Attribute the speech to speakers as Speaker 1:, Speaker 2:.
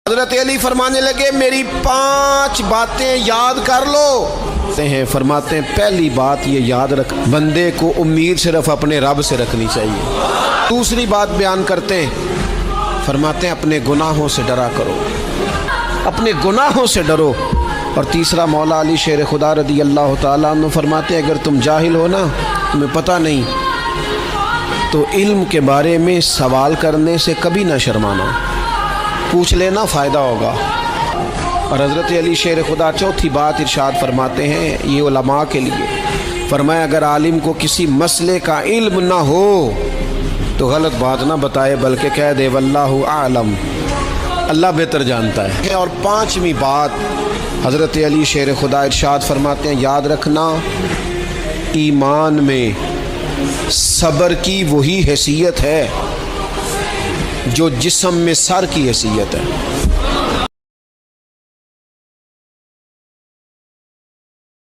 Speaker 1: حضرت علی فرمانے لگے میری 5 باتیں یاد کر لو ہیں، فرماتے ہیں پہلی بات یہ یاد رکھ، بندے کو امید صرف اپنے رب سے رکھنی چاہیے۔ دوسری بات بیان کرتے ہیں، فرماتے ہیں اپنے گناہوں سے ڈرا کرو، اپنے گناہوں سے ڈرو۔ اور تیسرا مولا علی شیر خدا رضی اللہ تعالیٰ عنہ فرماتے ہیں اگر تم جاہل ہو نا، تمہیں پتہ نہیں، تو علم کے بارے میں سوال کرنے سے کبھی نہ شرمانا، پوچھ لینا، فائدہ ہوگا۔ اور حضرت علی شیر خدا چوتھی بات ارشاد فرماتے ہیں یہ علماء کے لیے، فرمایا اگر عالم کو کسی مسئلے کا علم نہ ہو تو غلط بات نہ بتائے بلکہ کہہ دے واللہ اعلم، اللہ بہتر جانتا ہے۔ اور 5ویں بات حضرت علی شیر خدا ارشاد فرماتے ہیں یاد رکھنا، ایمان میں صبر کی وہی حیثیت ہے جو جسم میں سر کی حیثیت ہے۔